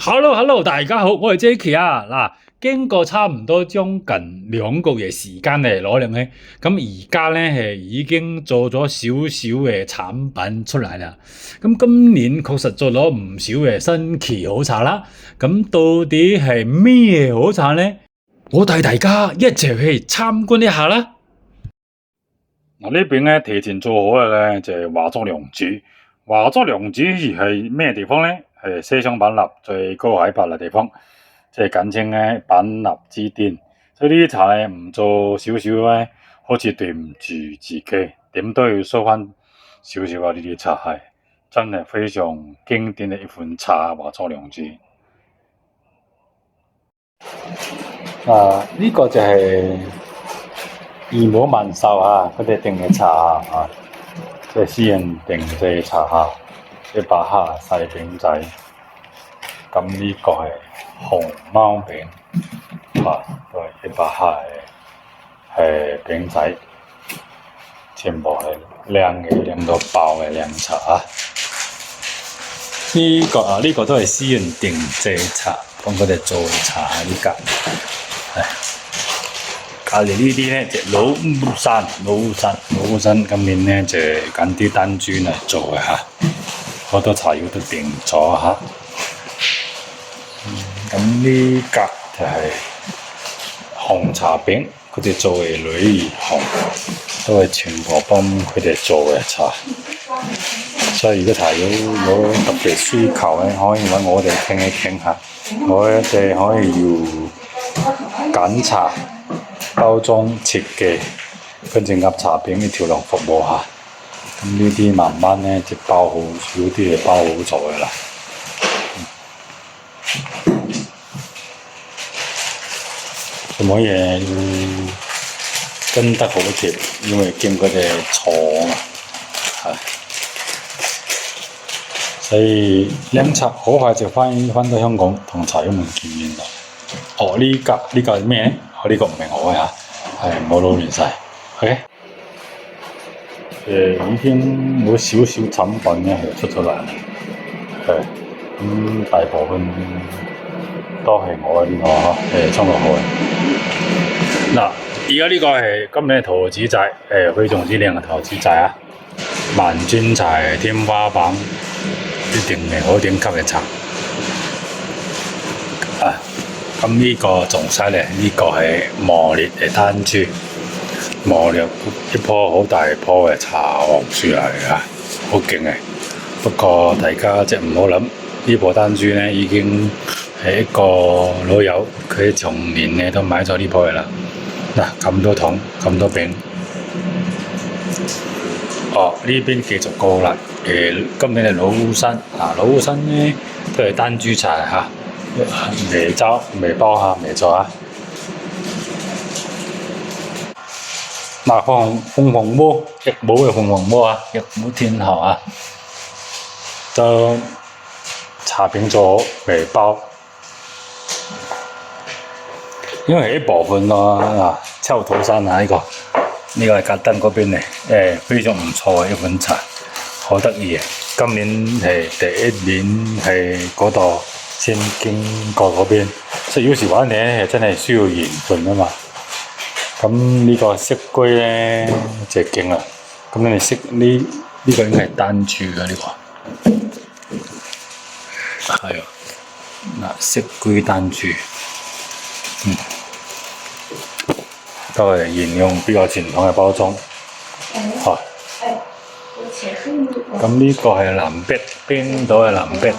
Hello，大家好，我係 Jacky 啊。嗱，經過差唔多將近2個月時間嚟攞量咧，咁而家咧係已經做咗少少嘅產品出嚟啦。咁今年確實做咗唔少嘅新奇好茶啦。咁到底係咩好茶咧？我帶大家一齊去參觀一下啦。嗱，呢邊咧提前做好嘅咧就係華竹良渚。華竹良渚係咩地方咧？係西雙版納最高海拔嘅地方，即係簡稱咧版納之巔。所以呢啲茶咧唔做少少咧，好似對唔住自己，點都要收翻少少啊！呢啲茶係真係非常經典嘅一款茶，華竹良渚。呢個就係二母萬壽啊，佢哋訂嘅茶啊，即係私人訂製茶嚇。100克細餅仔，咁呢個係紅貓餅，都係100克係餅仔，全部係靚嘅，靚到爆嘅靚茶啊！呢個都係私人訂製茶，幫佢哋做茶呢家。隔離呢啲咧就老烏山，今年咧就揀啲單株嚟做嘅嚇。好多茶葉都訂咗嚇，咁呢格就係紅茶餅，佢哋做嘅女兒紅，都係全部幫佢哋做嘅茶。所以如果茶友有特別需求咧，可以揾我哋傾一傾下，我哋可以要揀茶、包裝設計，跟住鴨茶餅嘅調量服務下。咁呢啲慢慢咧就包好，少啲就包好咗嘅啦。做乜嘢要跟得好貼，因為見佢哋廠啊，所以靚茶好快就翻到香港同茶友們見面啦。呢個係咩咧？呢個唔係我呀，係冇撈亂晒。OK。已經有少少產品咧係出咗嚟，咁大部分都係我呢個沖落去。嗱，而家呢個係今年嘅桃子仔，非常之靚嘅桃子仔啊！萬磚茶天花板，一定係好頂級嘅茶。咁呢個仲犀利，呢個係磨烈嘅單株。磨咗一棵好大棵嘅茶黃樹嚟㗎，好勁嘅。不過大家即係唔好諗，呢棵單株咧已經係一個老友，佢從年咧都買咗呢棵嘅啦。嗱，咁多桶，咁多餅。呢邊繼續過啦。今年係老烏山，老烏山咧都係單株茶嚇，未包下，未做啊。嗱，鳳凰窩，一母嘅鳳凰窩啊，一母天后啊，就茶餅做好未包，因為一部分咯，秋土山啊呢個係格登嗰邊嚟，非常唔錯嘅一款茶，好得意嘅。今年係第1年係嗰度先經過嗰邊，所以有時玩咧係真係需要緣分啊嘛。咁呢個色龜咧就勁啦，咁你識呢個應該係單株嘅呢個，係啊，嗱色龜單株，都係沿用比較傳統嘅包裝，咁呢個係藍碧，冰島嘅藍碧，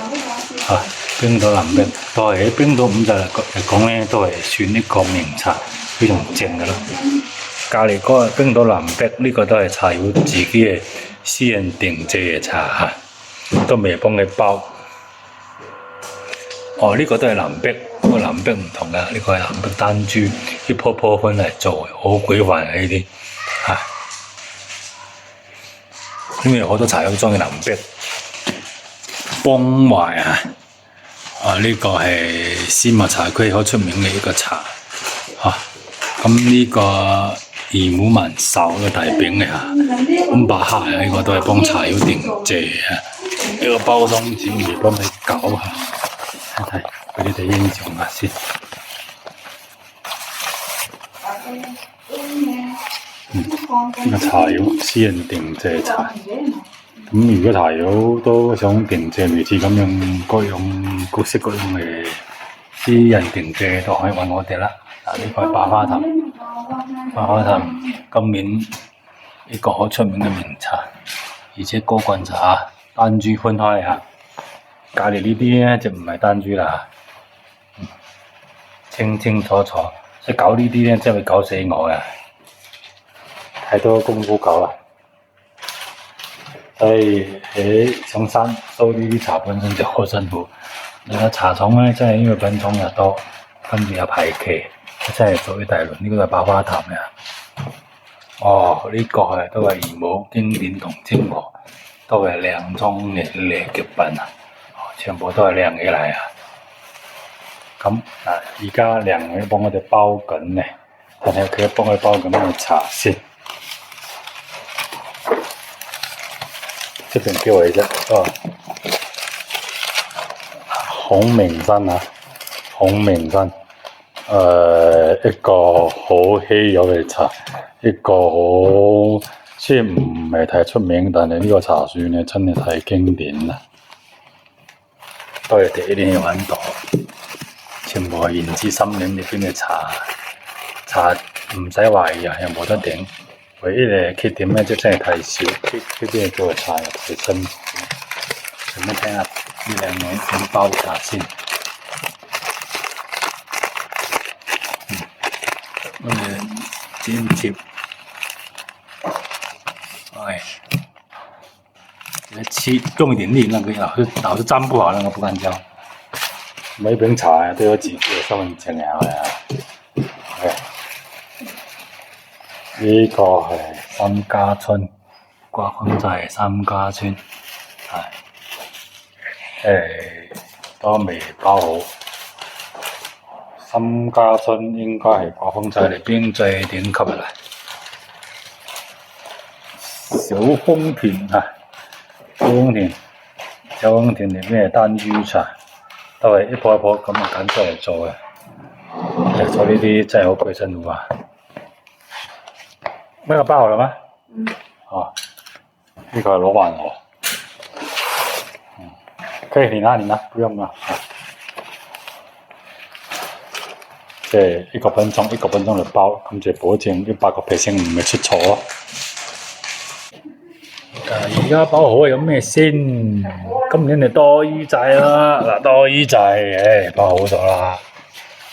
冰島藍碧都係喺冰島5日嚟講咧，都係算一個名茶。非常正嘅咯，隔離嗰個冰島藍碧呢個都係茶友自己嘅私人訂製嘅茶嚇，都未幫佢包。呢個都係藍碧，不過藍碧唔同㗎，呢個係藍碧單株，一棵棵分嚟做，好鬼煩嘅呢啲嚇。因為好多茶友中意藍碧，邦懷呢個係絲襪茶區好出名嘅一個茶嚇。咁呢個二母萬壽嘅大餅嚟嚇，500克呢個都係幫茶友訂製啊，呢個包裝紙嚟幫佢搞下，睇睇。哋欣賞下先。呢個茶友私人定製茶。咁如果茶友都想定製類似咁樣各式各樣嘅私人定製，都可以揾我哋啦。嗱，呢個係百花壇，百花壇今年一個好出名嘅名茶，而且高棍茶單株分開嚇。隔離呢啲咧就唔係單株啦，清清楚楚。即係搞呢啲咧，真係會搞死我嘅，太多功夫搞啦。所以喺上山收呢啲茶本身就好辛苦。你個茶廠咧，真係因為品種又多，跟住有排期，真係做一大輪。呢個係百花壇嘅。哦，呢個係都係義母經典同清河，都係靚中嘅劣極品啊！全部都係靚起嚟啊！咁嗱，而家靚女幫我哋包緊咧，但係佢幫佢包緊嘅茶先。這邊給我一下，紅名山啊，紅名山，一個好稀有嘅茶，一個好雖然唔係太出名，但係呢個茶樹咧真係太經典啦。都係第一年揾到，全部係原枝森林裏邊嘅茶，唔使懷疑啊，又冇得頂。唯一嘅缺點咧，就真係太少，呢邊做嘅茶又太辛苦。咁樣睇下呢兩樣點包茶先。我哋剪貼，切重一點點那個老是粘不好，那個不敢教。每瓶茶都有幾個身份證嘅，呢個係三家村，刮風就係三家村，都未包好。三家村應該係刮風仔裏邊最頂級嘅啦。小豐田啊！小豐田裏邊嘅單株茶，都係一樖一樖咁揀出嚟做嘅。做呢啲真係好鬼辛苦啊！那個包好了嗎？哦，呢個羅漢螺。可以你拿，不用啦。即係一個分鐘嚟包，咁就保證100%唔會出錯咯。而家包好有咩先？今年就多魚仔啦，嗱多魚仔，包好咗啦，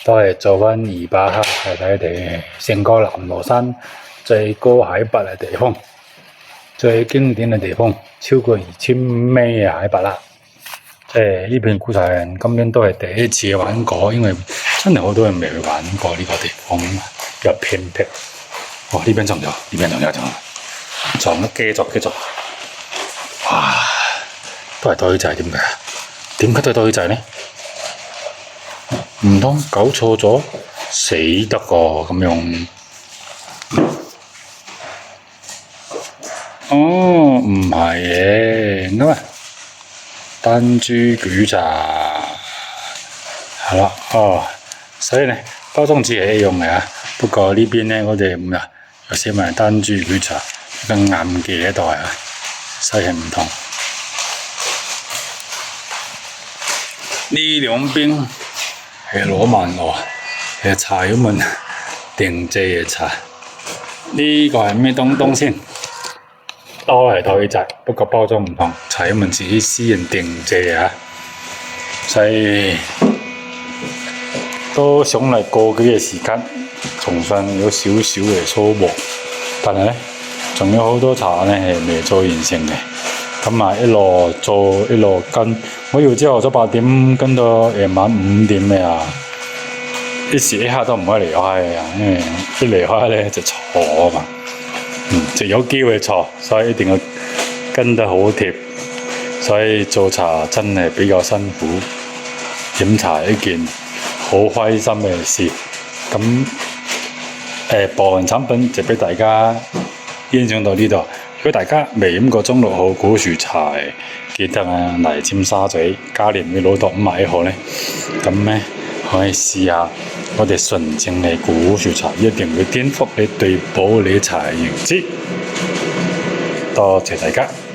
都係做翻200克睇睇地，成個南羅山最高海拔嘅地方，最經典嘅地方，超過2000米嘅海拔啦。即係呢片古茶人今年都係第一次玩過，因為真係好多人未玩過呢個地方，又偏僻。哦，呢邊仲有，仲繼續。哇，都係多魚仔，點解？點解都係多魚仔呢？唔通搞錯咗？死得個咁樣。哦，唔係嘅，咁啊，單株舉茶係啦，所以呢包裝紙係一樣嘅啊，不過呢邊呢我哋又寫埋單株舉茶，個硬嘅喺度啊，所以係唔同。呢兩邊係羅曼羅，係茶友們定製嘅茶。呢個係咩東先？都係多魚仔，不過包裝唔同，茶友們自己私人定製啊，所以都想嚟過幾嘅時間，仲算有少少嘅收穫。但係呢，仲有好多茶呢係未做完成嘅。咁啊，一路做一路跟，我要朝頭早8點跟到夜晚5點嘅啊，一時一刻都唔可以離開啊，因為一離開咧就錯啊嘛，就有機會錯，所以一定要跟得好貼。所以做茶真係比較辛苦，飲茶係一件好開心嘅事。咁部分產品就俾大家欣賞到呢度。如果大家未飲過中六號古樹茶，記得啊嚟尖沙咀加連威老道51號咧，咁咧可以試下我哋純正嘅古樹茶，一定會顛覆你對保理茶嘅認知。多謝大家。